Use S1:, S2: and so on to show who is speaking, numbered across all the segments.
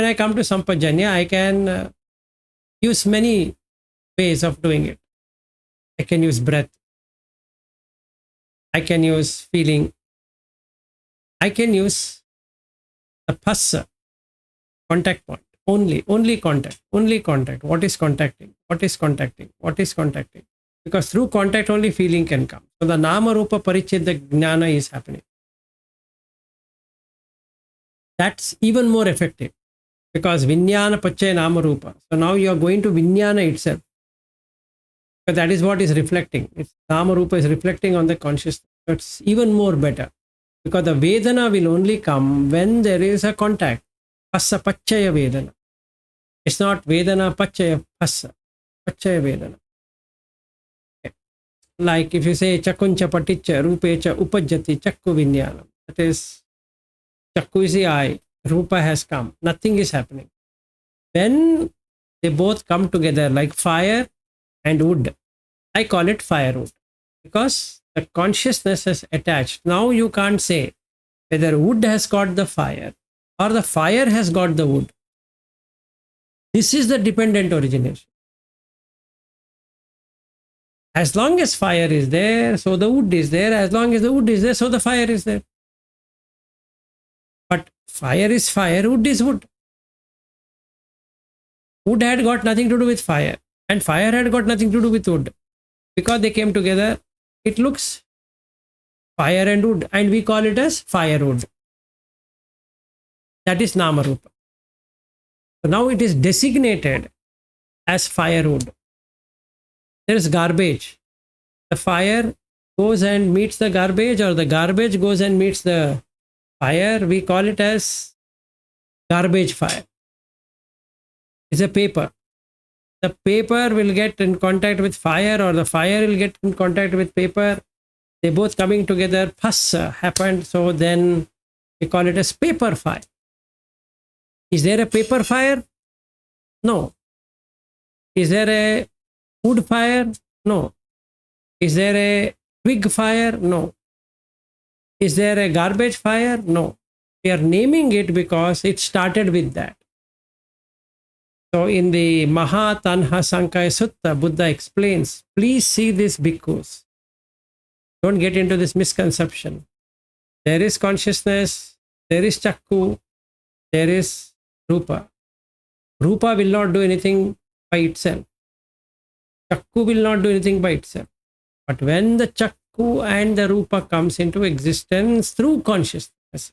S1: when I come to Sampajanya, I can use many ways of doing it. I can use breath. I can use feeling. I can use the phassa, contact point. Only contact. What is contacting? What is contacting? What is contacting? Because through contact only feeling can come. So the Nama Rupa Paricheda Jnana is happening. That's even more effective because Vinyana Pachaya Nama Rupa. So now you are going to Vinyana itself. Because that is what is reflecting. It's Nama Rupa is reflecting on the consciousness. So it's even more better. Because the Vedana will only come when there is a contact. Phassa Pachaya Vedana. It's not Vedana Pachaya Phassa. Pachaya Vedana. Like if you say Chakuncha Paticha Rupecha Upajati Chakku Vinyanam. That is, Chakku is the eye. Rupa has come. Nothing is happening. When they both come together like fire and wood, I call it firewood. Because the consciousness is attached. Now you can't say whether wood has got the fire or the fire has got the wood. This is the dependent origination. As long as fire is there, so the wood is there. As long as the wood is there, so the fire is there. But fire is fire, wood is wood. Wood had got nothing to do with fire, and fire had got nothing to do with wood. Because they came together, it looks fire and wood, and we call it as firewood. That is Namarupa. So now it is designated as firewood. There is garbage. The fire goes and meets the garbage, or the garbage goes and meets the fire. We call it as garbage fire. It's a paper. The paper will get in contact with fire, or the fire will get in contact with paper. They both coming together, phassa happened. So then we call it as paper fire. Is there a paper fire? No. Is there a wood fire? No. Is there a twig fire? No. Is there a garbage fire? No. We are naming it because it started with that. So in the Mahatanha Sankaya Sutta, Buddha explains, please see this bhikkhus. Don't get into this misconception. There is consciousness, there is Chakku, there is Rupa. Rupa will not do anything by itself. Chakku will not do anything by itself. But when the Chakku and the Rupa comes into existence through consciousness,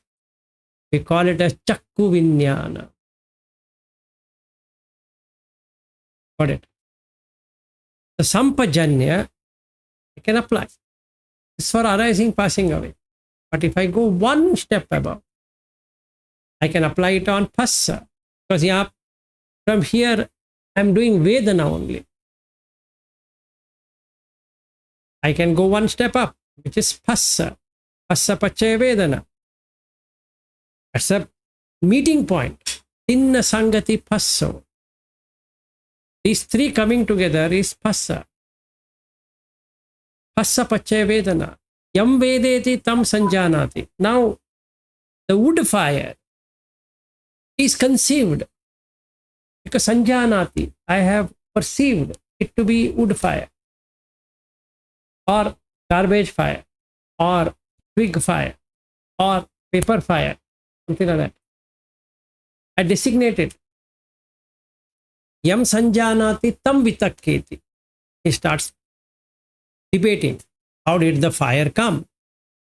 S1: we call it as Chakku Vinyana. Got it? The Sampajanya, I can apply. It's for arising, passing away. But if I go one step above, I can apply it on Phassa. Because yeah, from here, I'm doing Vedana only. I can go one step up, which is Phassa. Phassa Pachaya Vedana. That's a meeting point. Tinna Sangati Phasso. These three coming together is Phassa. Phassa Pachaya Vedana. Yam Vedeti Tam Sanjanati. Now, the wood fire is conceived. Because Sanjanati, I have perceived it to be wood fire, or garbage fire, or twig fire, or paper fire, something like that. I designate it. Yam Sanjanati Tam Vitakketi. He starts debating. How did the fire come?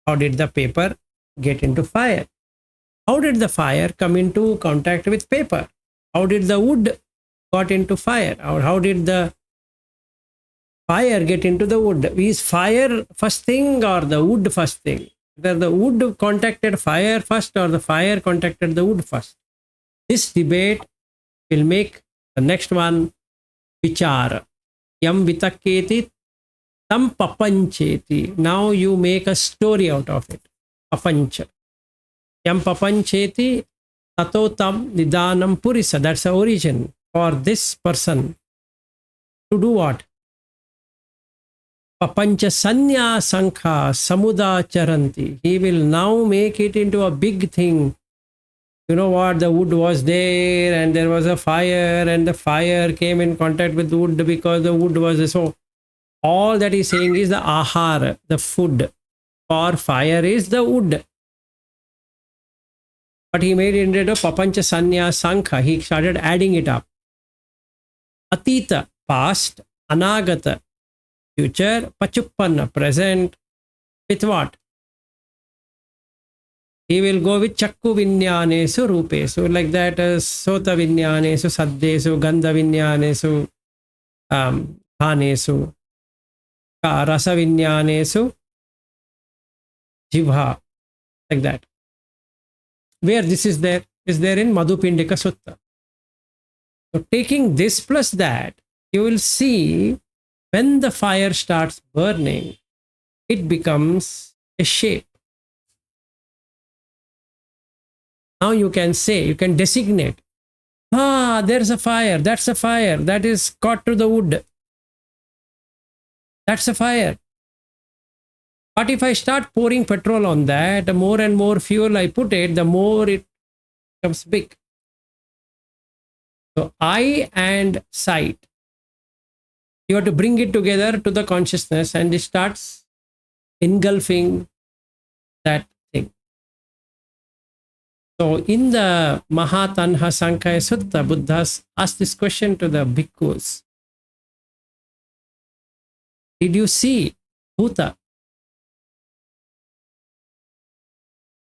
S1: How did the paper get into fire? How did the fire come into contact with paper? How did the wood got into fire? Or how did the fire get into the wood? Is fire first thing or the wood first thing? Whether the wood contacted fire first or the fire contacted the wood first? This debate will make the next one vichara. Yam vitakketi tam papancheti. Now you make a story out of it. Papancha. Yam papancheti tato tam nidanam purisa. That's the origin for this person to do what? Papancha sanya sankha samudacharanti. He will now make it into a big thing. you know what, the wood was there and there was a fire and the fire came in contact with the wood because the wood was so. All that he's saying is the ahar, the food for fire is the wood. But he made it into papancha sanya sankha. He started adding it up. Atita, past, anagata, future, pachuppanna, present. With what? He will go with chakku vinyanesu rupesu, like that sota vinyanesu, saddesu, gandha vinyanesu, khanesu, rasa vinyanesu, jivha, like that. Where this is there in Madhupindika Sutta. So taking this plus that, you will see when the fire starts burning, it becomes a shape. Now you can say, you can designate, there's a fire, that's a fire, that is caught to the wood. That's a fire. But if I start pouring petrol on that, the more and more fuel I put it, the more it becomes big. So eye and sight, you have to bring it together to the consciousness and it starts engulfing that thing. So in the Mahatanha Sankhya Sutta, Buddha asked this question to the bhikkhus. Did you see bhuta?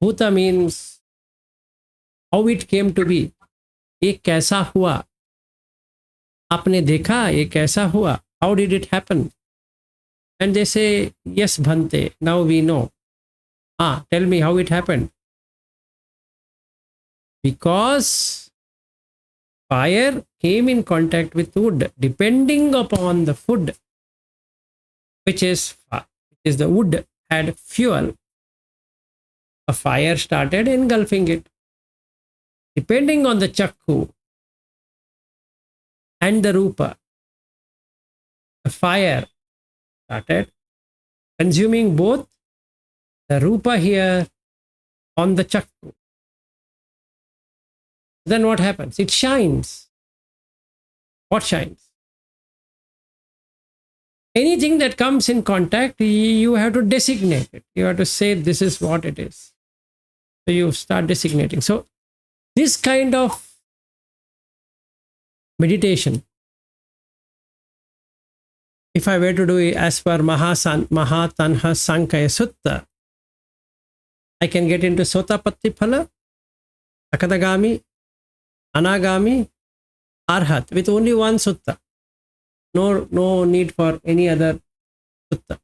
S1: Bhuta means how it came to be. ये कैसा हुआ? आपने देखा ये कैसा हुआ? How did it happen? And they say, yes, Bhante, now we know. Tell me how it happened. Because fire came in contact with wood, depending upon the food, which is the wood had fuel. A fire started engulfing it. Depending on the chakku and the rupa, the fire started consuming both the rupa here on the chakku. Then what happens? It shines. What shines? Anything that comes in contact, you have to designate it. You have to say this is what it is. So you start designating. So this kind of meditation, if I were to do it as per Mahatanha Sankhya Sutta, I can get into Sotapatti Phala, Sakadagami, Anagami, Arhat with only one sutta. No need for any other sutta.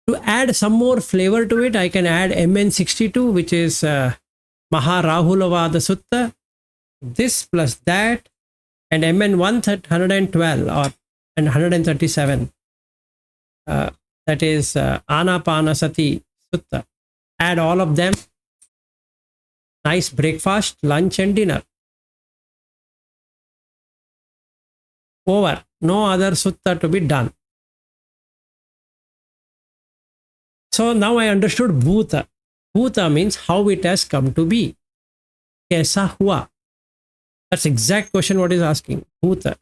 S1: To add some more flavor to it, I can add MN62, which is Maharahulavada Sutta. This plus that, and MN 112 and 137. That is Anapanasati Sutta. Add all of them. Nice breakfast, lunch, and dinner. Over. No other sutta to be done. So now I understood bhuta. Bhuta means how it has come to be. Kaisa hua? That's exact question what is asking. Bhuta.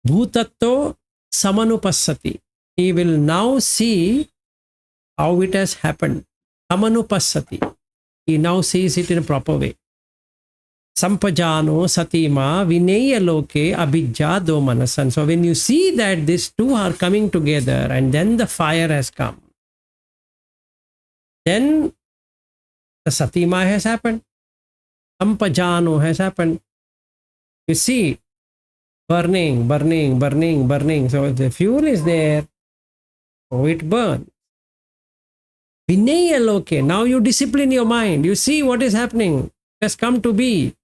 S1: Bhutato samanupassati. He will now see how it has happened. Samanupassati. He now sees it in a proper way. Sampajano satima vineya loke abhijja do manasan. So when you see that these two are coming together and then the fire has come, then the satima has happened. Sampajano has happened. You see, burning. So the fuel is there, so it burns. Vineya loke. Now you discipline your mind. You see what is happening. It has come to be.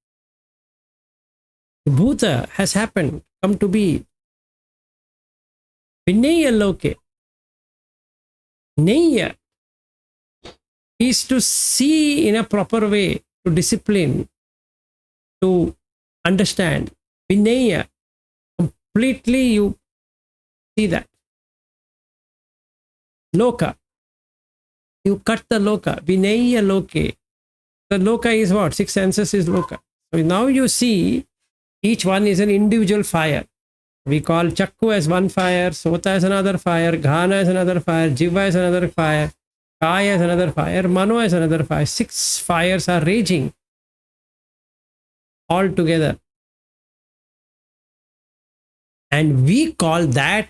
S1: Bhuta has happened, come to be. Vineya loke. Neya is to see in a proper way, to discipline, to understand. Vineya, completely you see that. Loka, you cut the loka. Vineya loke. The loka is what? Six senses is loka. So now you see each one is an individual fire. We call chakku as one fire, sota as another fire, ghana as another fire, jiva as another fire, kaya as another fire, mano as another fire. Six fires are raging all together. And we call that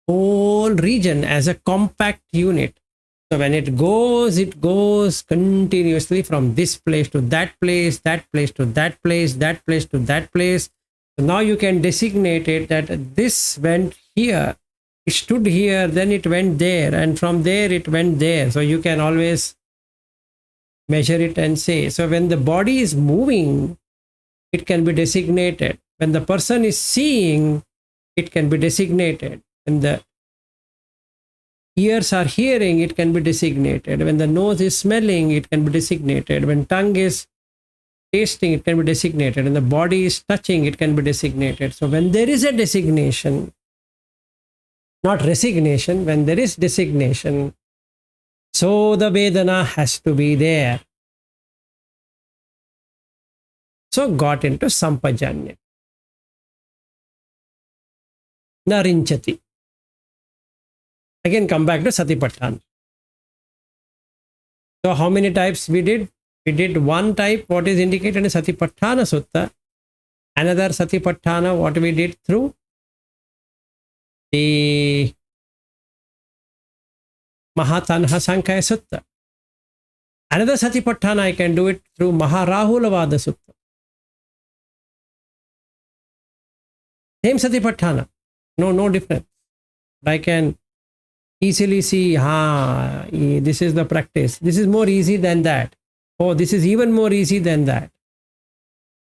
S1: whole region as a compact unit. So when it goes continuously from this place to that place, that place to that place, that place to that place. So now you can designate it that this went here, it stood here, then it went there, and from there it went there. So you can always measure it and say. So when the body is moving, it can be designated. When the person is seeing, it can be designated. When the ears are hearing, it can be designated. When the nose is smelling, it can be designated. When tongue is tasting, it can be designated. When the body is touching, it can be designated. So when there is a designation, not resignation, when there is designation, so the Vedana has to be there. So got into Sampajanya. Narinchati. Again, come back to Satipatthana. So how many types we did? We did one type, what is indicated in Satipatthana Sutta. Another Satipatthana, what we did through the Mahatanha Sankhya Sutta. Another Satipatthana, I can do it through Maharahulavada Sutta. Same Satipatthana, no difference. I can easily see, this is the practice. This is more easy than that. Oh, this is even more easy than that.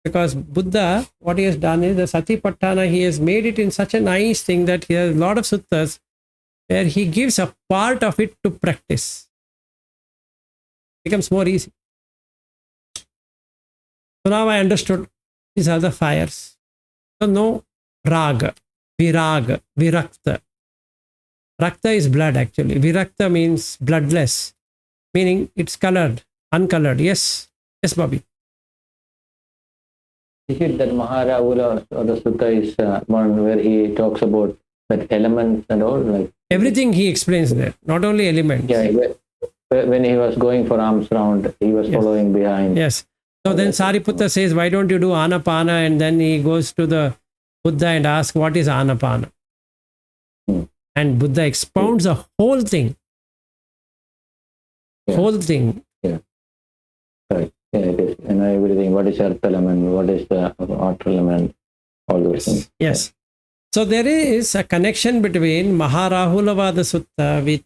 S1: Because Buddha, what he has done is the Satipatthana, he has made it in such a nice thing that he has a lot of suttas where he gives a part of it to practice. Becomes more easy. So now I understood these are the fires. So no raga, viraga, virakta. Rakta is blood actually. Virakta means bloodless, meaning it's colored, uncolored. Yes, Bobby.
S2: Is it that Maharahula or the Sutta is one where he talks about that elements and all? Like
S1: everything he explains there, not only elements.
S2: Yeah, when he was going for arms round, he was following behind.
S1: Yes. So then Sariputta says, why don't you do Anapana? And then he goes to the Buddha and asks, what is Anapana? And Buddha expounds the whole thing. Whole thing.
S2: Yeah. Correct. Yeah, it is. And everything. What is earth element? What is the water element? All those things.
S1: Yes. So there is a connection between Maharahulavada Sutta with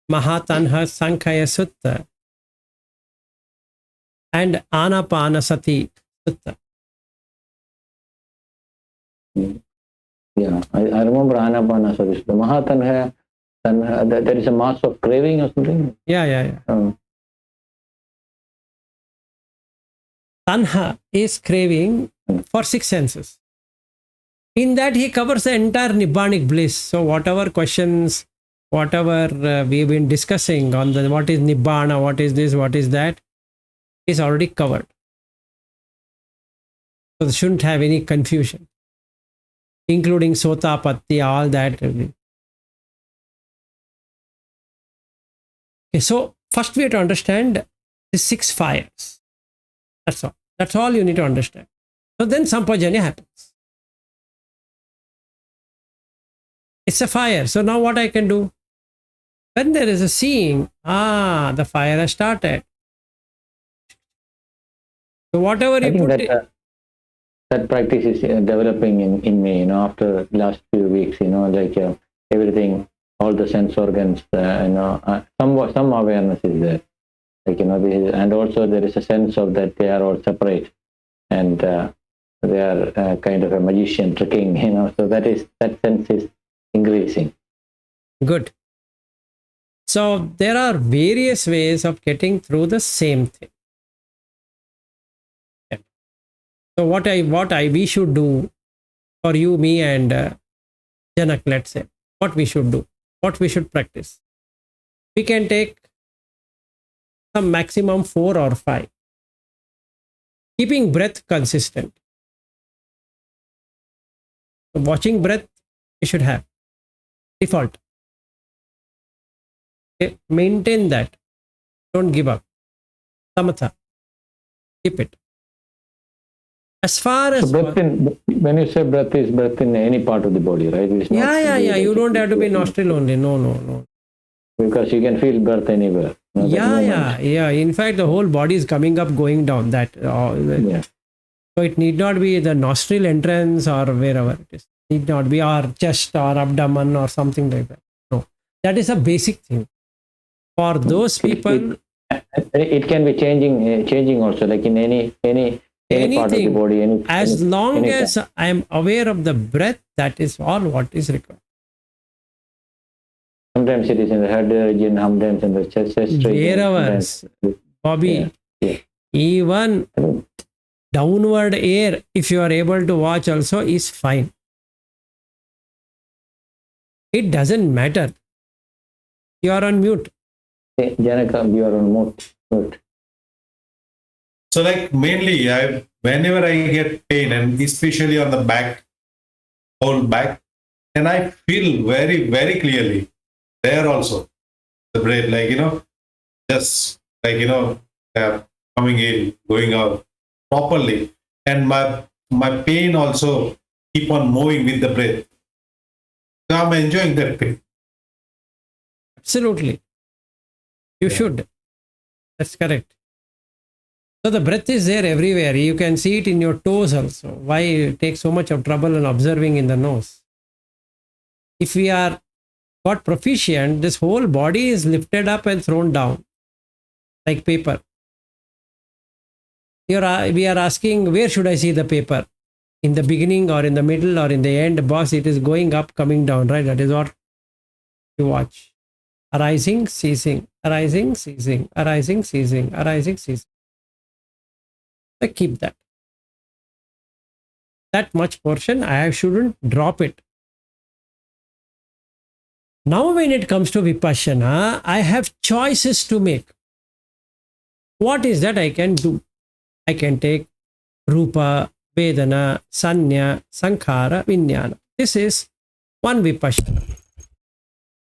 S1: Mahatanha Sankhya Sutta and Anapana Sati Sutta.
S2: Yeah, I remember Anapana Sati. The Mahatanha, there is a mass of craving or something.
S1: Yeah. Tanha is craving for six senses. In that he covers the entire Nibbanic bliss. So whatever questions, whatever we've been discussing on the what is Nibbana, what is this, what is that, is already covered. So there shouldn't have any confusion, including Sotapatti, all that. Okay, so first we have to understand the six fires. That's all. That's all you need to understand. So then Sampajanya happens. It's a fire. So now what I can do? When there is a seeing, the fire has started. So whatever you put
S2: that practice is developing in me, after last few weeks, like everything, all the sense organs, some awareness is there. Like, and also there is a sense of that they are all separate and they are kind of a magician tricking, so that sense is increasing.
S1: Good. So there are various ways of getting through the same thing. Okay. So what we should do for you, me and Janak, let's say, what we should do, what we should practice. We can take some maximum 4 or 5. keeping breath consistent. So watching breath, you should have default. Okay? Maintain that. Don't give up. Samatha. Keep it. As far as
S2: So breath in, when you say breath, is breath in any part of the body, right? It's not
S1: yeah. You don't have to be nostril only. No.
S2: Because you can feel breath anywhere. You know, that movement.
S1: Yeah. In fact, the whole body is coming up, going down.
S2: Yeah.
S1: So it need not be the nostril entrance or wherever it is. Need not be our chest or abdomen or something like that. No, that is a basic thing. For those people,
S2: It can be changing also, like in any part of the
S1: anything,
S2: body.
S1: as long
S2: anytime.
S1: as I am aware of the breath, that is all what is required.
S2: Sometimes it is in the head region, sometimes in the chest region.
S1: Wherever,
S2: sometimes-
S1: Bobby,
S2: Yeah.
S1: even downward air, if you are able to watch also, is fine. It doesn't matter. You are on mute.
S2: Janaka, you are on mute.
S3: So like mainly whenever I get pain and especially on the back, whole back, and I feel very, very clearly there also the breath, like, just like, coming in, going out properly. And my pain also keep on moving with the breath. So I'm enjoying that pain.
S1: Absolutely. You should. That's correct. So the breath is there everywhere. You can see it in your toes also. Why take so much of trouble in observing in the nose? If we are got proficient, this whole body is lifted up and thrown down like paper. We are asking, where should I see the paper? In the beginning or in the middle or in the end? Boss, it is going up, coming down, right? That is what you watch. Arising, ceasing, arising, ceasing, arising, ceasing, arising, ceasing. So keep that. That much portion, I shouldn't drop it. Now when it comes to Vipassana, I have choices to make. What is that I can do? I can take Rupa, Vedana, Sanya, Sankhara, Vijnana. This is one Vipassana.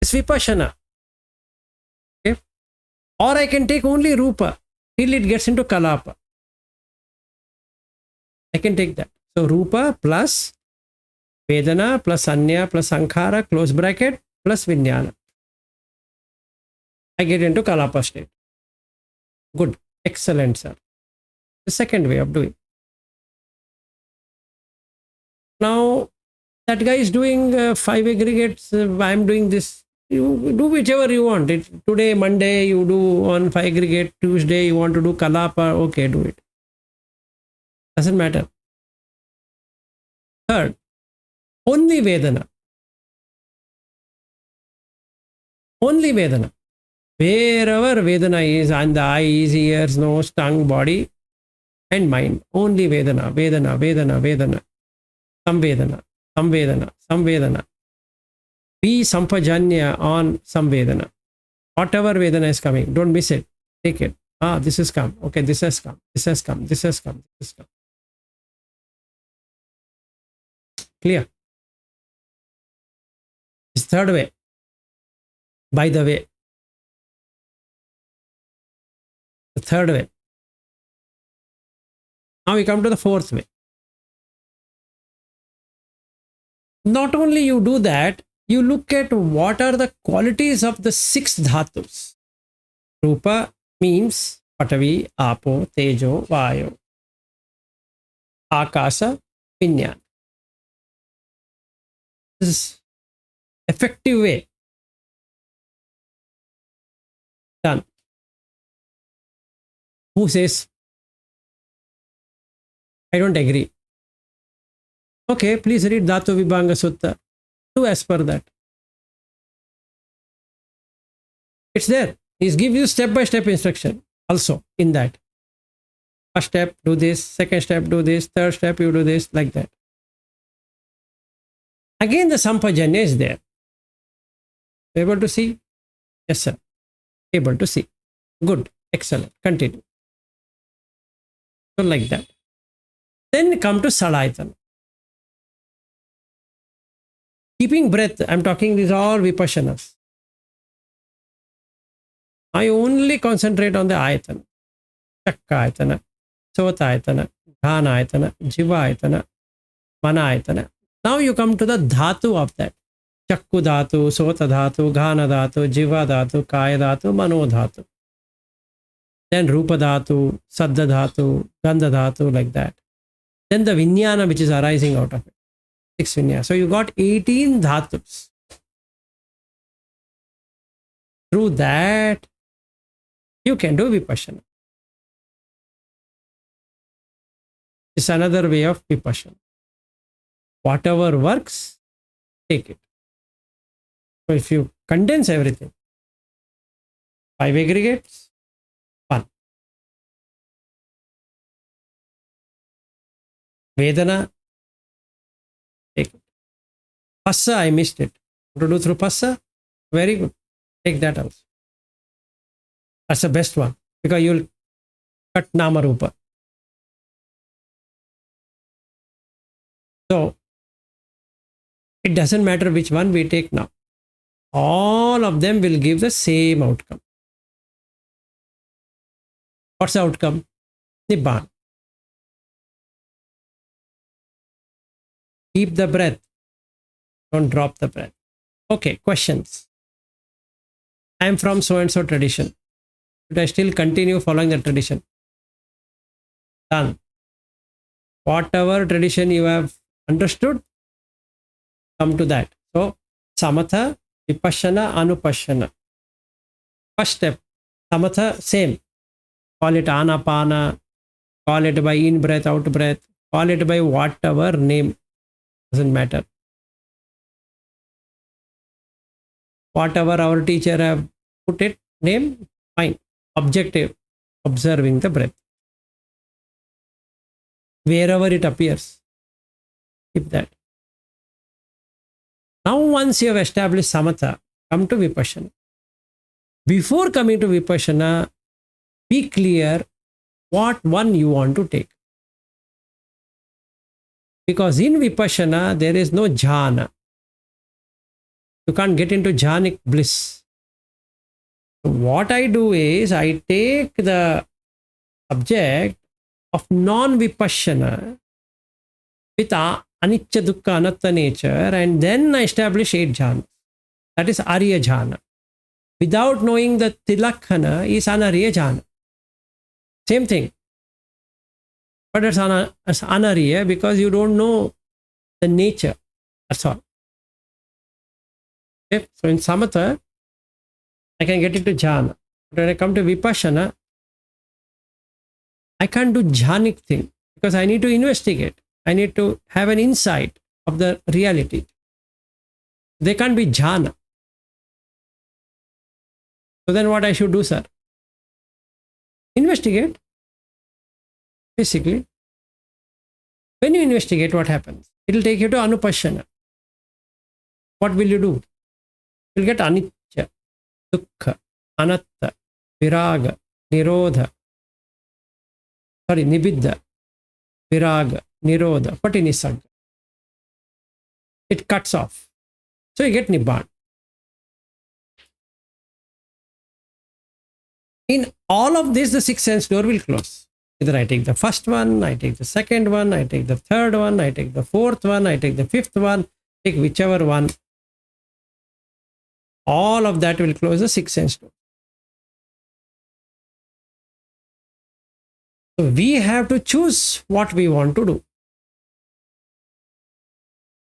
S1: It's Vipassana. Okay? Or I can take only Rupa till it gets into Kalapa. I can take that. So Rupa plus Vedana plus Sanya plus Sankhara, close bracket, plus Vijnana. I get into Kalapa state. Good. Excellent, sir. The second way of doing. Now, that guy is doing 5 aggregates. I'm doing this. You do whichever you want. Today, Monday, you do on 5 aggregate. Tuesday, you want to do Kalapa. Okay, do it. Doesn't matter. Third, only Vedana. Only Vedana. Wherever Vedana is, and the eyes, ears, nose, tongue, body, and mind. Only Vedana, Vedana, Vedana, Vedana. Samvedana, Samvedana, Samvedana. Be Sampajanya on Samvedana. Whatever Vedana is coming, don't miss it. Take it. This has come. Okay, this has come. This has come. This has come. This has come. Clear? This third way. By the way. The third way. Now we come to the fourth way. Not only you do that, you look at what are the qualities of the 6 dhatus. Rupa means Patavi, Apo, Tejo, Vayo, Akasa, Vijnana. This is effective way. Done. Who says, I don't agree? Okay, please read Dhatu Vibhanga Sutta. Do as per that. It's there. He's give you step-by-step instruction also in that. First step, do this. Second step, do this. Third step, you do this. Like that. Again, the Sampajanya is there. Able to see? Yes, sir. Able to see. Good. Excellent. Continue. So like that. Then come to Salayatana. Keeping breath, I'm talking these all Vipassanas. I only concentrate on the Ayatana. Chakka Ayatana, Sota Ayatana, Dhana Ayatana, Jiva Ayatana, Mana Ayatana. Now you come to the Dhatu of that. Chakku Dhatu, Sota Dhatu, Ghana Dhatu, Jiva Dhatu, Kaya Dhatu, Mano Dhatu. Then Rupa Dhatu, Saddha Dhatu, Gandha Dhatu, like that. Then the Vijnana which is arising out of it. 6 Vijnana. So you got 18 Dhatus. Through that, you can do Vipassana. It's another way of Vipassana. Whatever works, take it. So if you condense everything, 5 aggregates, 1. Vedana, take it. Passa, I missed it. To do through Passa? Very good. Take that also. That's the best one because you'll cut Nama Rupa. So it doesn't matter which one we take now. All of them will give the same outcome. What's the outcome? Nibbana. Keep the breath. Don't drop the breath. Okay, questions. I am from so and so tradition. Should I still continue following the tradition? Done. Whatever tradition you have understood, come to that. So, Samatha, Vipassana, Anupassana. First step, Samatha, same. Call it Anapana, call it by in breath, out breath, call it by whatever name, doesn't matter. Whatever our teacher have put it, name, fine. Objective, observing the breath. Wherever it appears, keep that. Now once you have established Samatha, come to Vipassana. Before coming to Vipassana, be clear what one you want to take. Because in Vipassana, there is no jhana. You can't get into jhanic bliss. So what I do is, I take the subject of non-Vipassana with Anicca Dukkha Anatta nature and then I establish 8 jhanas. That is Arya jhana. Without knowing the Tilakhana is Anarya jhana. Same thing. But it's Anarya because you don't know the nature. That's all. Okay? So in Samatha, I can get into jhana. But when I come to Vipassana, I can't do jhanic thing because I need to investigate. I need to have an insight of the reality. They can't be jhana. So then what I should do, sir? Investigate. Basically, when you investigate, what happens? It will take you to Anupassana. What will you do? You will get Anicca, Dukkha, Anatta, Viraga, Nirodha. Sorry, Nibbidha, Viraga, Nirodha, Patinisagga. It cuts off. So you get Nibbana. In all of this, the 6th sense door will close. Either I take the first one, I take the second one, I take the third one, I take the 4th one, I take the 5th one, take whichever one. All of that will close the 6th sense door. So we have to choose what we want to do.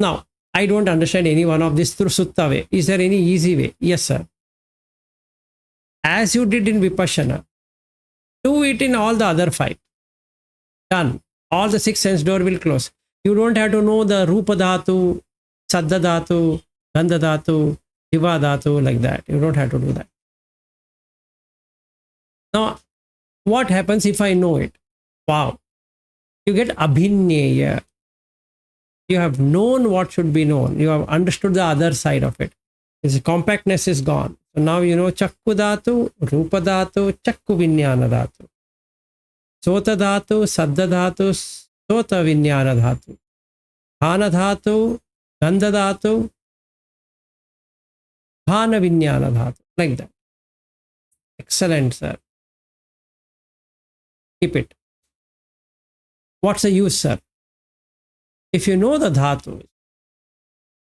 S1: Now, I don't understand any one of this through Sutta way. Is there any easy way? Yes, sir. As you did in Vipassana, do it in all the other 5. Done. All the 6 sense door will close. You don't have to know the Rupa Dhatu, Saddha Dhatu, Gandha Dhatu, Jiva Dhatu, like that. You don't have to do that. Now, what happens if I know it? Wow. You get Abhinneya. You have known what should be known. You have understood the other side of it. Its compactness is gone. So now you know Chakku Dhatu, Rupa Dhatu, Chakku Vijnana Dhatu. Sota Dhatu, Saddha Dhatu, Sota Vinyana Dhatu, Dhana Dhatu, Gandha Dhatu, Dhana Vinyana Dhatu, like that. Excellent, sir. Keep it. What's the use, sir? If you know the dhatu,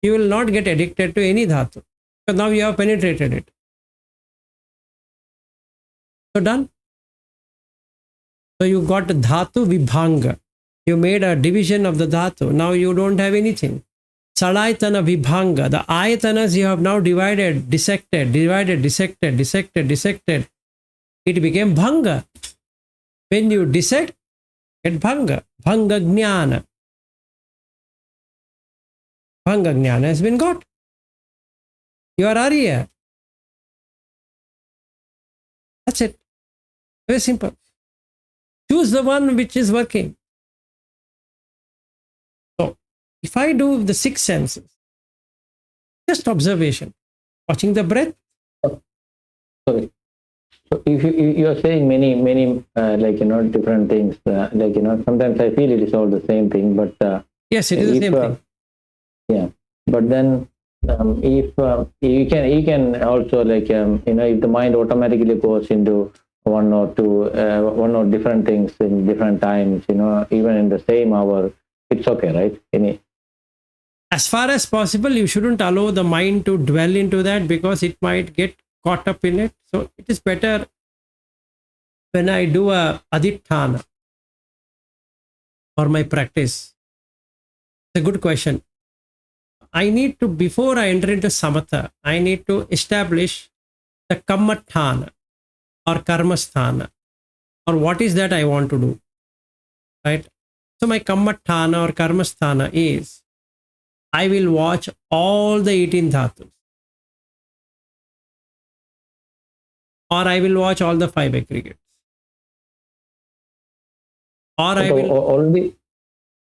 S1: you will not get addicted to any dhatu. Because now you have penetrated it. So done. So you got dhatu vibhanga. You made a division of the dhatu. Now you don't have anything. Salayatana vibhanga. The ayatanas you have now divided, dissected. It became bhanga. When you dissect, get bhanga. Bhanga jnana. Bhanga jnana has been got. You are Arya. That's it. Very simple. Choose the one which is working. So, if I do the 6 senses, just observation, watching the breath.
S2: Sorry. So if you are saying many different things, sometimes I feel it is all the same thing, but
S1: Yes, it is the same thing.
S2: yeah. But then if you can also if the mind automatically goes into one or different things in different times, even in the same hour, it's okay, right?
S1: As far as possible, you shouldn't allow the mind to dwell into that because it might get caught up in it. So it is better when I do a aditthana for my practice. It's a good question. I need to, before I enter into samatha, I need to establish the kammathana or karmasthana, or what is that I want to do, right? So my kammathana or karmasthana is, I will watch all the 18 dhatus, or I will watch all the 5 aggregates, or I will
S2: already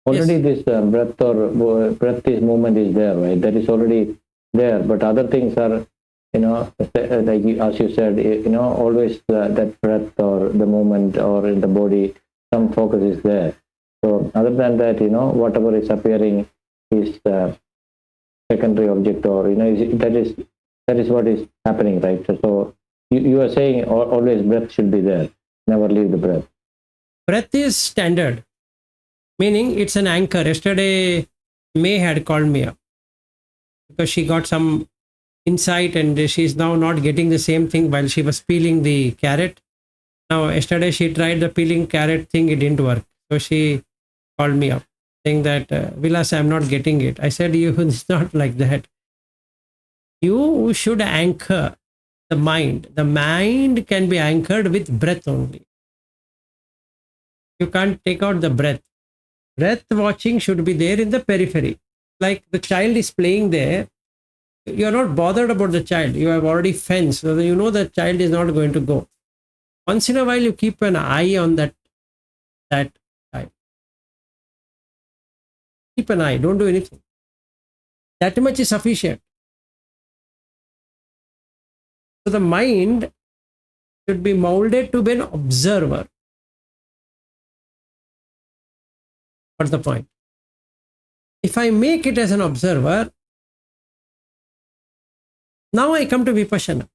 S1: Yes.
S2: this breath is movement is there, right? That is already there, but other things are, like as you said, always that breath or the movement or in the body, some focus is there. So other than that, whatever is appearing is secondary object, or that is what is happening, right? So you are saying always breath should be there, never leave the breath.
S1: Breath is standard, meaning it's an anchor. Yesterday, May had called me up because she got some insight and she's now not getting the same thing while she was peeling the carrot. Now, yesterday she tried the peeling carrot thing, it didn't work. So she called me up saying that, Vilas, I'm not getting it. I said, it's not like that. You should anchor the mind. The mind can be anchored with breath only. You can't take out the breath. Breath watching should be there in the periphery. Like the child is playing there. You are not bothered about the child. You have already fenced. So you know the child is not going to go. Once in a while, you keep an eye on that child. Keep an eye. Don't do anything. That much is sufficient. So the mind should be molded to be an observer. What's the point? If I make it as an observer, now I come to Vipassana.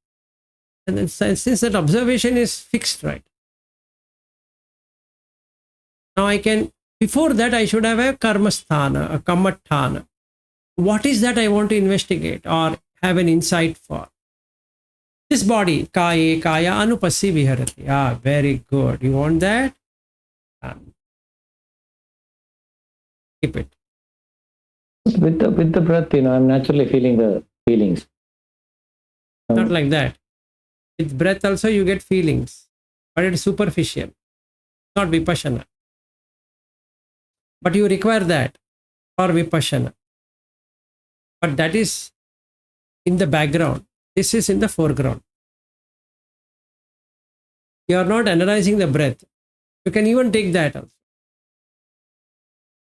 S1: And then since that observation is fixed, right? Now I can, before that I should have a karmasthana, a kammathana. What is that I want to investigate or have an insight for? This body, kaya anupassi viharati. Ah, very good. You want that? Keep it.
S2: With the breath, I'm naturally feeling the feelings.
S1: Not like that. With breath also you get feelings, but it's superficial, not Vipassana. But you require that for Vipassana. But that is in the background. This is in the foreground. You are not analyzing the breath. You can even take that also.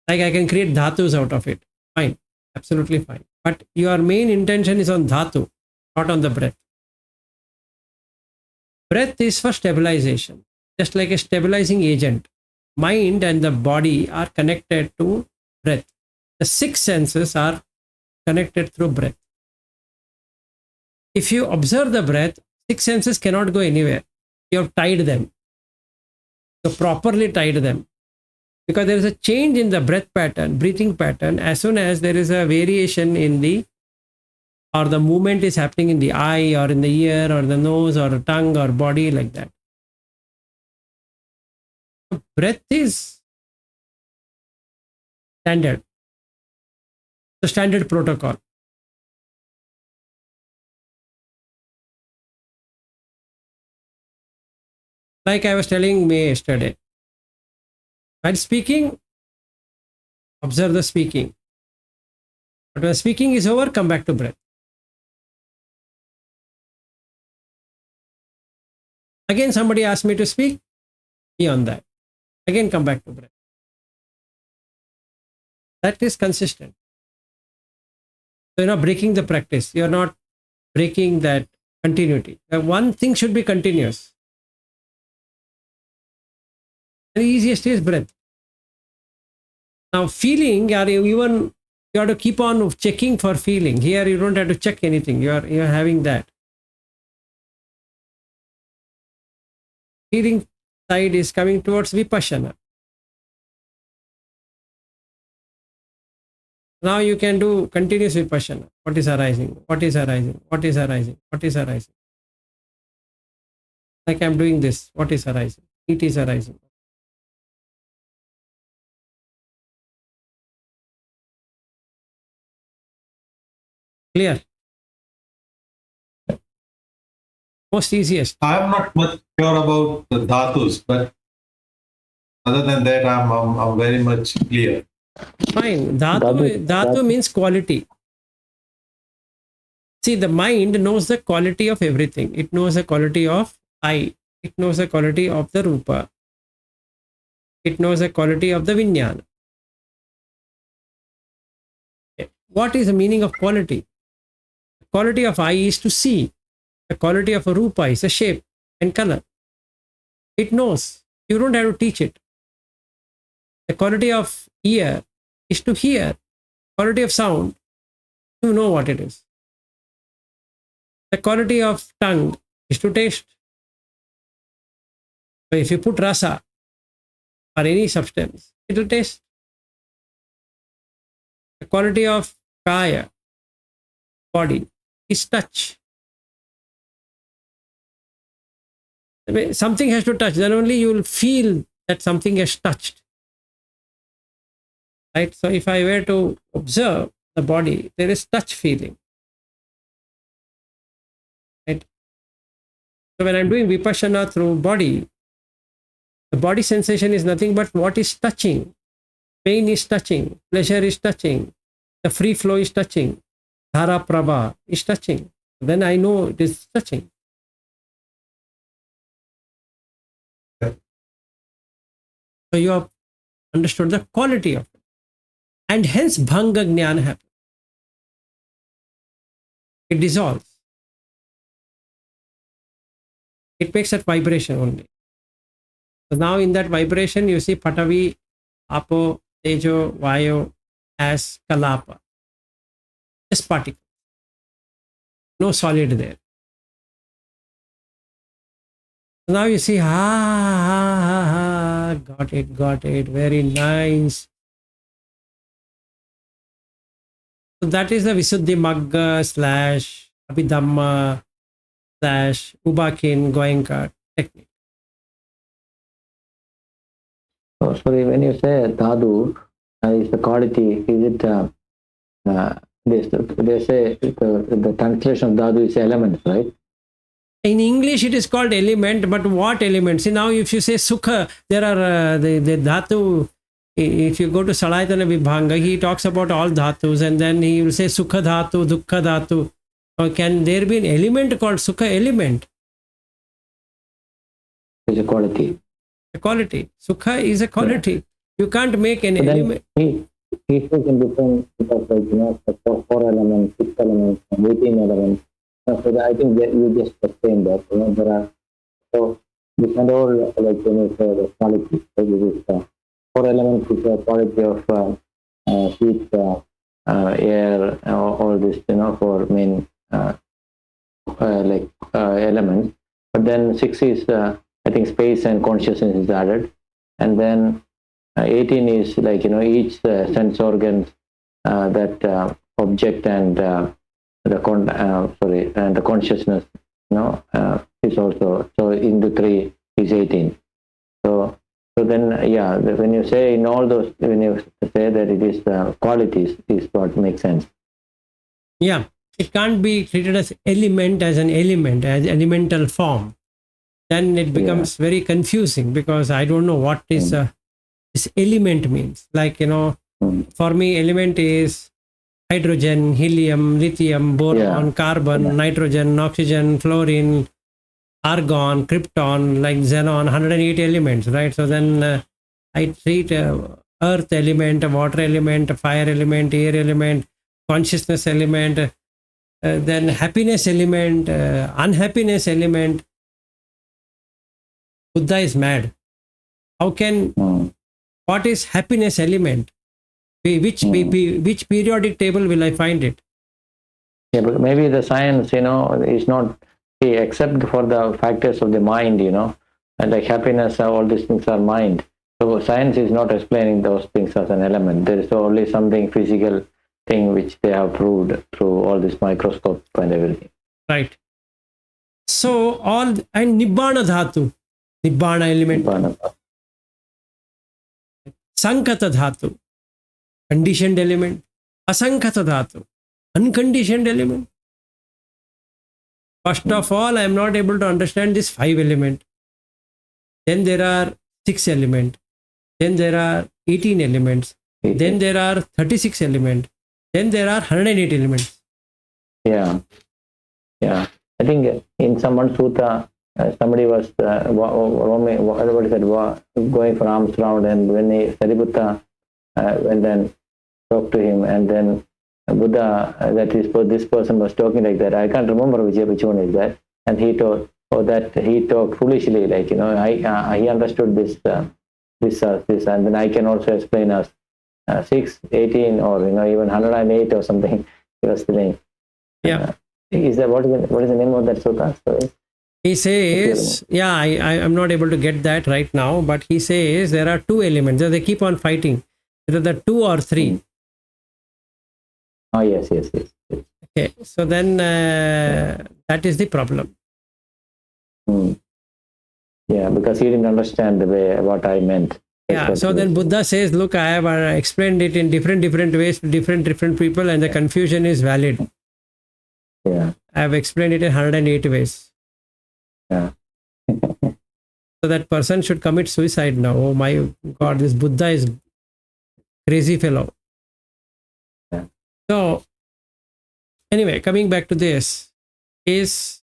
S1: Like I can create dhatus out of it. Fine. Absolutely fine. But your main intention is on dhatu, not on the breath. Breath is for stabilization, just like a stabilizing agent. mind and the body are connected to breath. The six senses are connected through breath. If you observe the breath, six senses cannot go anywhere. You have tied them. You have properly tied them. Because there is a change in the breath pattern, breathing pattern, as soon as there is a variation in the, or the movement is happening in the eye or in the ear or the nose or the tongue or body, like that. Breath is standard. The standard protocol. Like I was telling May yesterday, while speaking, observe the speaking. But when speaking is over, come back to breath. Again, somebody asked me to speak, be on that. Again, come back to breath. That is consistent. So you're not breaking the practice. You're not breaking that continuity. One thing should be continuous. The easiest is breath. Now, feeling, you have to keep on checking for feeling. Here, you don't have to check anything. You're having that. Feeling side is coming towards vipassana. Now you can do continuous vipassana. What is arising? What is arising? What is arising? What is arising? Like I'm doing this. What is arising? It is arising. Clear? Most easiest.
S3: I'm not much sure about the dhatus, but other than that, I'm very much clear.
S1: Fine. Dhatu means quality. See, the mind knows the quality of everything. It knows the quality of eye. It knows the quality of the rupa. It knows the quality of the vinyana. What is the meaning of quality? The quality of eye is to see. The quality of a rupa is a shape and color. It knows. You don't have to teach it. The quality of ear is to hear. Quality of sound, you know what it is. The quality of tongue is to taste. So if you put rasa or any substance, it will taste. The quality of kaya, body, is touch. Something has to touch, then only you will feel that something has touched. Right? So if I were to observe the body, there is touch feeling. Right? So when I'm doing vipassana through body, the body sensation is nothing but what is touching. Pain is touching, pleasure is touching, the free flow is touching, dhara prabha is touching. Then I know it is touching. So you have understood the quality of it. And hence bhanga jnana happens. It dissolves. It makes that vibration only. So now in that vibration you see Patavi, Apo, Tejo, Vayo as Kalapa. Just particles. No solid there. So now you see, got it, very nice. So that is the Visuddhi Magga / Abhidhamma / Ubakin Goenka technique.
S2: So, sorry, when you say dhatu is the quality, is it, they say the translation of dhatu is elements, right?
S1: In English, it is called element, but what element? See, now if you say sukha, there are the dhatu. If you go to Salayatana Vibhanga, he talks about all dhatus, and then he will say sukha dhatu, dukkha dhatu. Or can there be an element called sukha element?
S2: It's a quality.
S1: A quality. Sukha is a quality. You can't make an element.
S2: He says in different, because like, four elements, 6 elements, 18 elements. So I think that you just explained that. There are, so we can all, like, when you say the quality, so this is four elements which are quality of heat, air, all this, for main elements. But then 6 is, I think, space and consciousness is added. And then 18 is like, each sense organs, that object and the consciousness, is also, so into 3 is 18. So then, when you say in all those, when you say that it is qualities, is what makes sense.
S1: Yeah, it can't be treated as element, as an element, as elemental form. Then it becomes very confusing, because I don't know what is this element means. Like, for me, element is hydrogen, helium, lithium, boron, carbon, nitrogen, oxygen, fluorine, argon, krypton, like xenon, 108 elements, right? So then I treat earth element, water element, fire element, air element, consciousness element, then happiness element, unhappiness element. Buddha is mad. How can, what is happiness element? Which periodic table will I find it?
S2: Yeah, but maybe the science, is not, except for the factors of the mind, and like happiness, all these things are mind. So science is not explaining those things as an element. There is only something physical thing which they have proved through all this microscope and everything.
S1: Right. So and Nibbana Dhatu, Nibbana element, Sankata Dhatu, conditioned element, Asankata Dhatu, unconditioned element. First of all, I am not able to understand this 5 element. Then there are 6 element. Then there are 18 elements. Then there are 36 elements. Then there are 108 elements.
S2: Yeah. I think in some one sutta, somebody was what is it, going for alms round, and when Sariputta went and talked to him, and then Buddha, this person was talking like that. I can't remember which one is that. And he told, that he talked foolishly, like, he understood this, and then I can also explain as 6, 18, or even 108 or something. He was saying.
S1: Yeah.
S2: Is that what is the name of that sutta? Sorry.
S1: He says, I'm not able to get that right now, but he says there are 2 elements. They keep on fighting, whether the 2 or 3.
S2: Oh, yes.
S1: Okay, so then that is the problem.
S2: Yeah, because he didn't understand the way what I meant.
S1: Yeah, so then Buddha says, look, I have explained it in different ways to different people, and the confusion is valid.
S2: Yeah.
S1: I have explained it in 108 ways.
S2: Yeah.
S1: So that person should commit suicide now. Oh my God, this Buddha is crazy fellow.
S2: Yeah.
S1: So anyway, coming back to this, is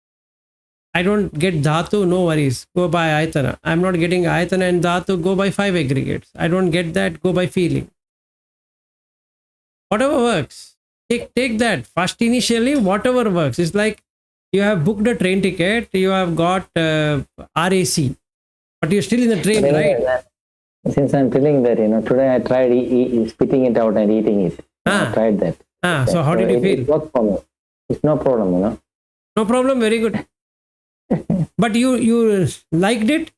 S1: I don't get dhatu, no worries, go by ayatana. I'm not getting ayatana and dhatu, go by 5 aggregates. I don't get that, go by feeling. Whatever works, take that. First, initially, whatever works. It's like you have booked a train ticket, you have got RAC, but you're still in the train, right?
S2: Since I'm feeling that, today I tried spitting it out and eating it. I tried that.
S1: So how did you feel?
S2: It worked for me. It's no problem,
S1: No problem, very good. But you liked it?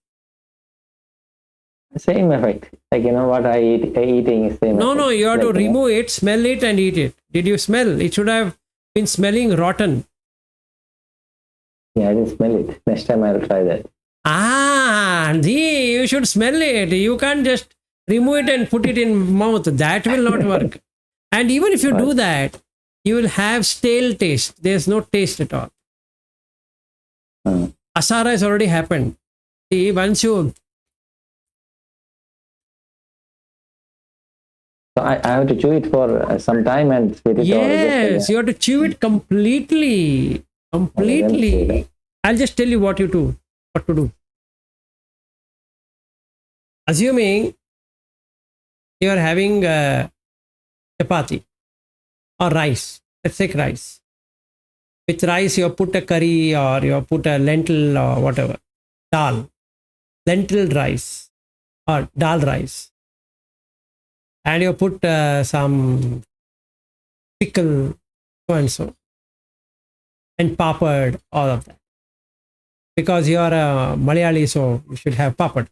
S2: Same effect. Like, what I eating is same effect.
S1: No, you have to remove it, smell it and eat it. Did you smell? It should have been smelling rotten.
S2: Yeah, I didn't smell it. Next time I'll try that.
S1: You should smell it. You can't just remove it and put it in mouth. That will not work. And even if you do that, you will have stale taste. There's no taste at all. Asara has already happened. See, once you...
S2: So I have to chew it for some time and spit it out.
S1: Yes, you have to chew it completely. I'll just tell you what to do. Assuming you are having chapati or rice. Let's take rice. With rice, you put a curry or you put a lentil or whatever. Dal. Lentil rice or dal rice. and you put some pickle, so and so, and papad, all of that. Because you are a Malayali, so you should have papad.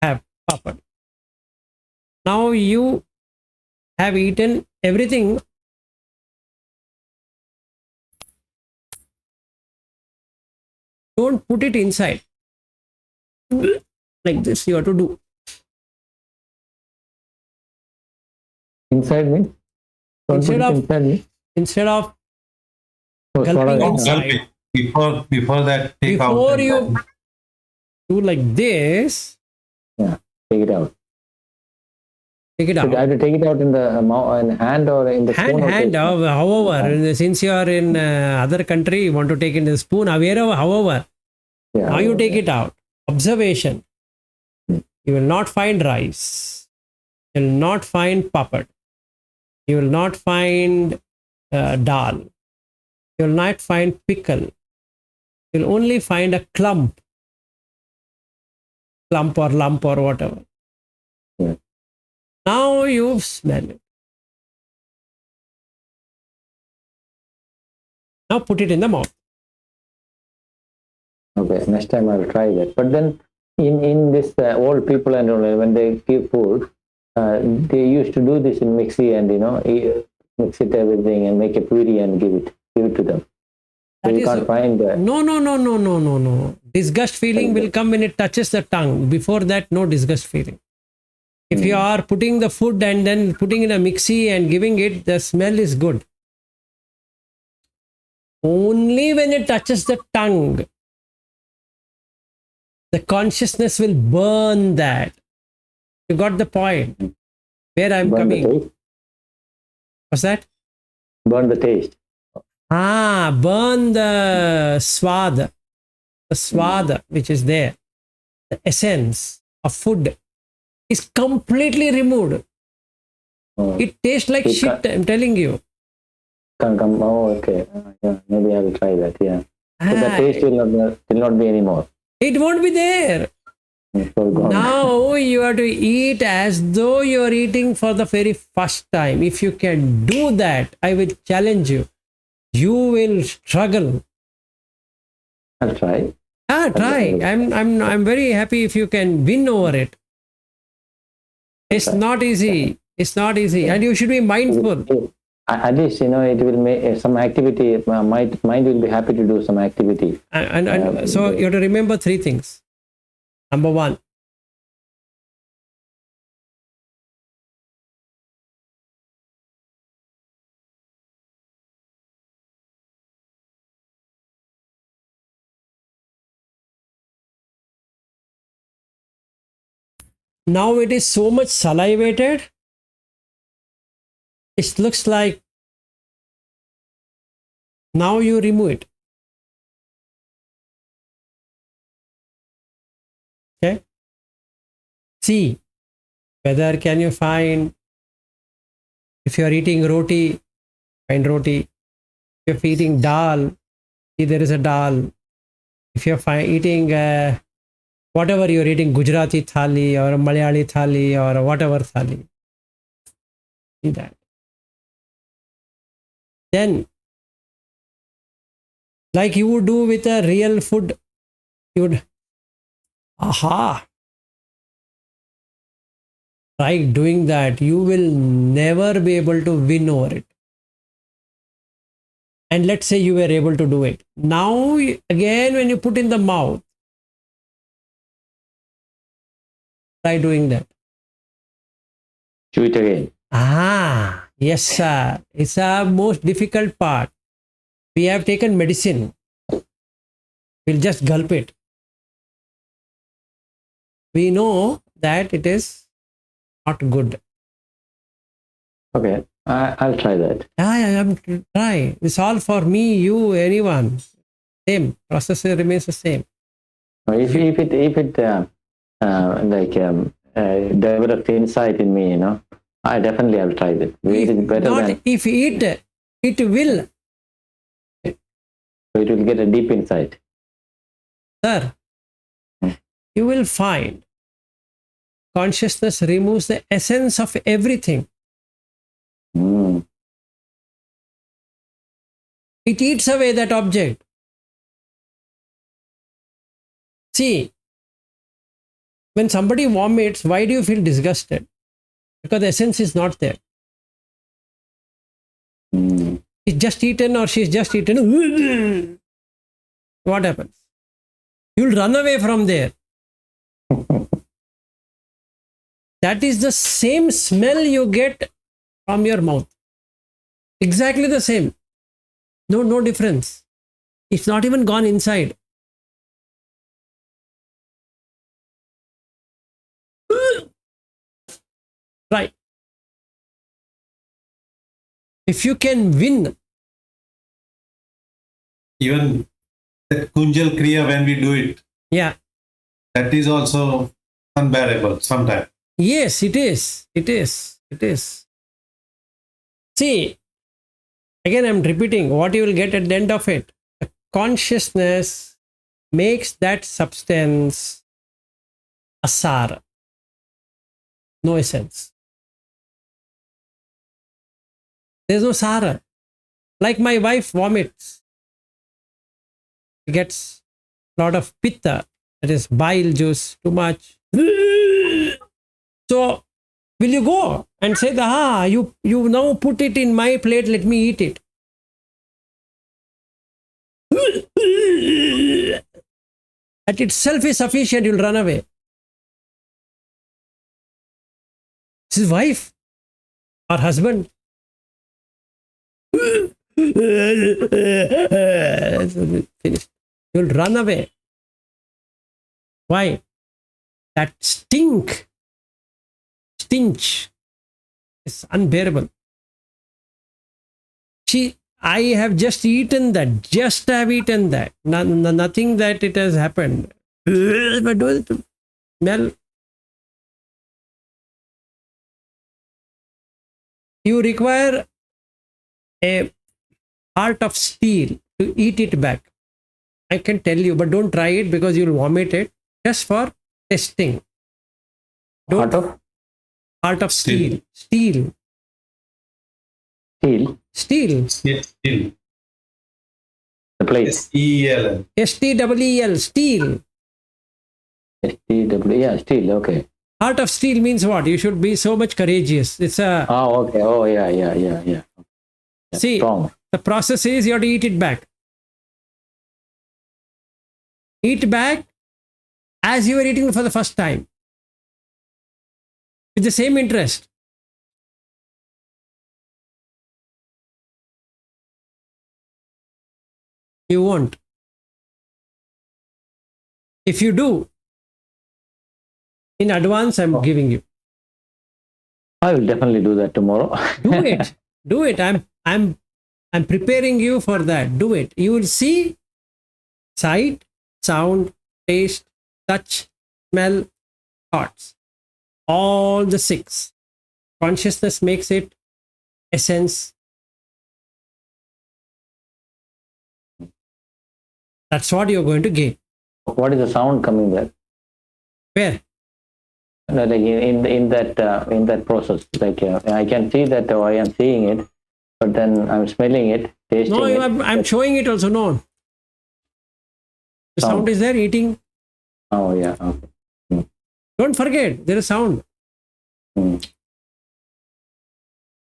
S1: Have papad. Now you have eaten everything. Don't put it inside. Like this, you have to do.
S2: Inside means? Don't
S1: Instead
S2: put it
S1: of-
S2: inside means?
S1: Instead of
S2: Oh,
S1: gulping
S2: swallow it.
S1: inside.
S3: Gulping. Before that, take out.
S1: Before
S3: and
S1: you
S3: then-
S1: do like this,
S2: Take it out.
S1: take it
S2: So
S1: out.
S2: I have to take it out in the in hand or in the spoon?
S1: Hand, however, since you are in other country, you want to take it in the spoon, wherever, however,
S2: Yeah.
S1: now you take it out. Observation. You will not find rice. You will not find papad. You will not find dal. You will not find pickle. You will only find a clump or lump or whatever.
S2: Yeah.
S1: Now you smell it. Now put it in the mouth.
S2: Okay, next time I will try that. But then in this old people and all, when they give food, they used to do this in mixie and mix it everything and make a puri and give it to them. So
S1: That
S2: you
S1: is
S2: can't find that.
S1: No. Disgust feeling will come when it touches the tongue. Before that, no disgust feeling. If you are putting the food and then putting in a mixie and giving it, the smell is good. Only when it touches the tongue, the consciousness will burn that. You got the point where I'm
S2: Burn the
S1: coming.
S2: taste.
S1: What's that?
S2: Burn the taste.
S1: Burn the swad. The swad which is there. The essence of food is completely removed.
S2: Oh,
S1: It tastes like
S2: You
S1: shit, I'm telling you.
S2: can come. Oh, okay. Yeah, maybe I will try that. Yeah. So the
S1: Ah,
S2: taste will not be anymore.
S1: it won't be there.
S2: It's all gone.
S1: Now you have to eat as though you are eating for the very first time. If you can do that, I will challenge you. You will struggle.
S2: I'll try.
S1: Try. I'm very happy if you can win over it. It's not easy. It's not easy, and you should be mindful.
S2: At least it will make some activity. Mind will be happy to do some activity.
S1: And so you have to remember three things. Number one, now it is so much salivated. It looks like now you remove it. Okay. See whether can you find, if you are eating roti, find roti. If you're eating dal, see there is a dal. If you're eating whatever you're eating, Gujarati thali or Malayali thali or whatever thali, see that. Then, like you would do with a real food, you would, try doing that. You will never be able to win over it. And let's say you were able to do it. Now, again, when you put in the mouth, try doing that.
S2: Do it again.
S1: Yes, sir. It's a most difficult part. We have taken medicine. We'll just gulp it. We know that it is not good.
S2: Okay, I'll try that.
S1: I'm try. It's all for me, you, anyone. Same process remains the same.
S2: If it develops insight in me, I definitely have tried it. It is better than
S1: If it will,
S2: so it will get a deep insight.
S1: sir. You will find consciousness removes the essence of everything.
S2: Mm.
S1: It eats away that object. See, when somebody vomits, why do you feel disgusted? Because the essence is not there.
S2: Mm.
S1: He's just eaten or she's just eaten. What happens? You'll run away from there. That is the same smell you get from your mouth. Exactly the same. No difference. It's not even gone inside. Right. If you can win,
S3: Even that Kunjal Kriya, when we do it,
S1: yeah,
S3: that is also unbearable sometimes.
S1: yes, it is. It is. It is. See, again, I'm repeating what you will get at the end of it. Consciousness makes that substance asara, no essence. There's no sara. Like my wife vomits. She gets a lot of pitta, that is bile juice, too much. So, will you go and say, you now put it in my plate, let me eat it? That itself is sufficient, you'll run away. This is wife or husband. Finished. You'll run away. Why? That stench is unbearable. I have just eaten that. Just have eaten that. Nothing that it has happened. But do it. Smell. You require a heart of steel to eat it back. I can tell you, but don't try it because you'll vomit it. Just for testing.
S2: Heart of
S1: Heart of steel. Steel.
S2: steel.
S1: Steel.
S3: Still.
S2: The place.
S3: S-E-E-L-L.
S1: STEEL. Steel.
S2: STW. Yeah, steel. Okay.
S1: Heart of steel means what? You should be so much courageous. It's a
S2: Oh, okay. Oh, yeah.
S1: see.
S2: Strong.
S1: The process is you have to eat it back. Eat back as you were eating for the first time. With the same interest. You won't. If you do, in advance, I'm giving you.
S2: I will definitely do that tomorrow.
S1: Do it. Do it. I'm preparing you for that. Do it. You will see sight, sound, taste, touch, smell, thoughts. All the six. Consciousness makes it essence. That's what you're going to gain.
S2: What is the sound coming there?
S1: Where?
S2: No, like in that process, like I can see that I am seeing it, but then I'm smelling it, tasting
S1: No,
S2: it.
S1: I'm showing it also. No. The sound is there, eating.
S2: Oh yeah. Okay.
S1: Don't forget, there is sound.
S2: Mm.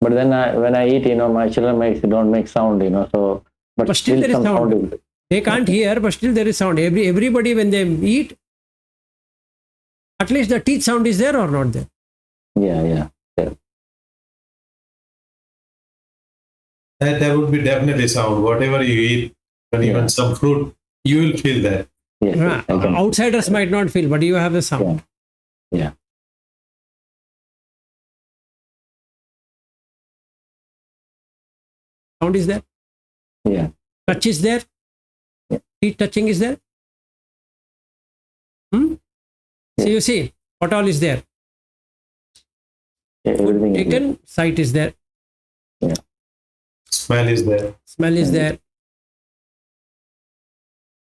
S2: But then when I eat, my children don't make sound, so but
S1: still there is
S2: some
S1: sound.
S2: is.
S1: They can't hear, but still there is sound. Everybody, when they eat, at least the teeth sound is there or not there?
S2: Yeah.
S3: There would be definitely sound. Whatever you eat, when even some fruit, you will feel that.
S2: Yes, I can.
S1: Outsiders might not feel, but you have the sound.
S2: Yeah.
S1: Sound is there.
S2: Yeah.
S1: Touch is there.
S2: Yeah.
S1: Teeth touching is there. So you see, what all is there?
S2: Everything is
S1: Taken, sight is there.
S2: Yeah.
S3: Smell is there.
S1: Smell is there.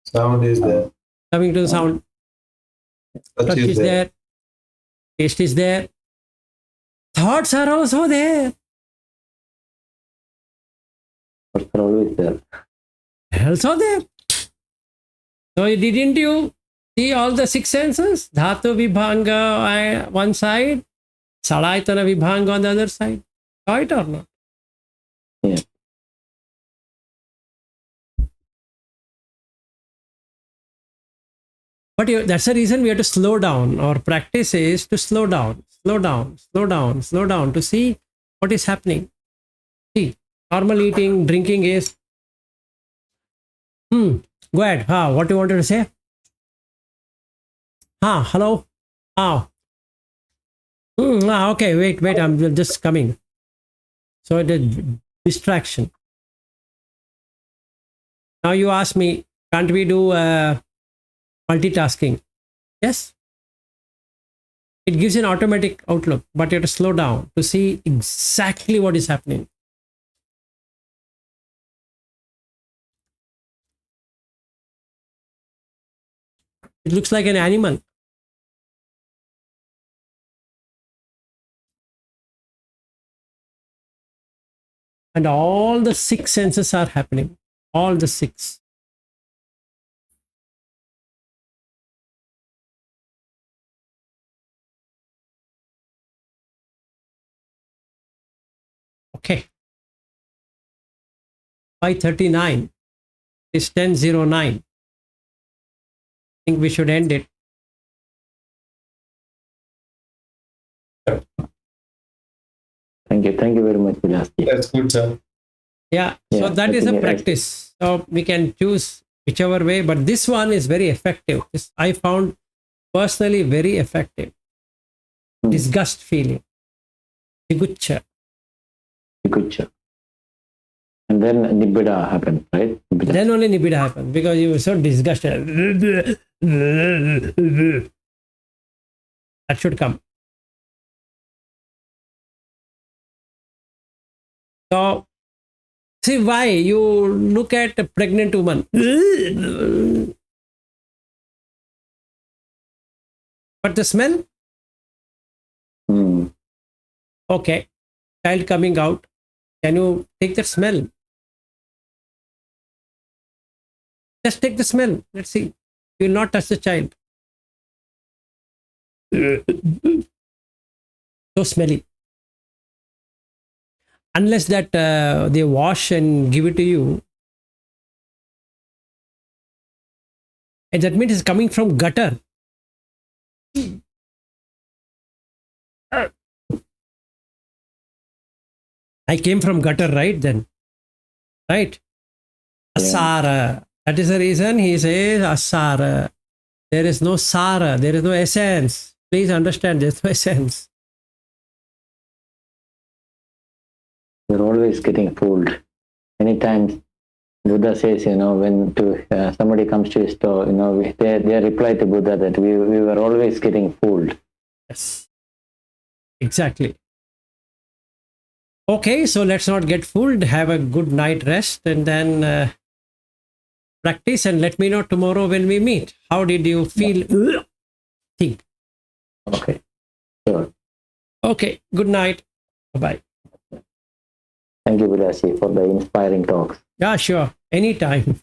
S3: Sound is there.
S1: Coming to the sound.
S3: Touch
S1: Touch
S3: is
S1: is
S3: there.
S1: there. Taste is there. Thoughts are also there.
S2: Thoughts are always there.
S1: Also there. So didn't you see all the six senses? Dhatu Vibhanga one side, Salayatana Vibhanga on the other side. Saw it or not?
S2: Yeah.
S1: But that's the reason we have to slow down. Our practice is to slow down, slow down, slow down, slow down to see what is happening. See, normal eating, drinking is. Go ahead. What you wanted to say? Hello. Okay, wait. I'm just coming. So the distraction. Now you ask me, can't we do multitasking? Yes. It gives an automatic outlook, but you have to slow down to see exactly what is happening. It looks like an animal. And all the six senses are happening. All the six. Okay. 5:39 is 10:09. I think we should end it.
S2: Thank you very much, Vilasji.
S3: That's good, sir.
S1: Yeah, so
S2: Yeah,
S1: that
S2: I
S1: is a
S2: think
S1: practice. So we can choose whichever way, but this one is very effective. This I found personally very effective. Disgust feeling. Vigucha.
S2: Good. And then Nibbida happens, right? Nibbida.
S1: Then only Nibbida happens because you were so disgusted. That should come. So, see why you look at a pregnant woman. But the smell? Okay. Child coming out. Can you take that smell? Just take the smell. Let's see. You will not touch the child. So smelly. Unless that they wash and give it to you. And that means it's coming from gutter. I came from gutter, right? Then. Right? Asara. That is the reason he says asara. There is no sara. There is no essence. Please understand, there is no essence.
S2: We're always getting fooled. Many times Buddha says, when somebody comes to his store, they reply to Buddha that we were always getting fooled.
S1: Yes. Exactly. Okay, so let's not get fooled. Have a good night rest and then practice and let me know tomorrow when we meet. How did you feel? Think.
S2: Okay. Sure.
S1: Okay, good night. Bye-bye.
S2: Thank you, Vilasji, for the inspiring talks.
S1: Yeah, sure. Anytime.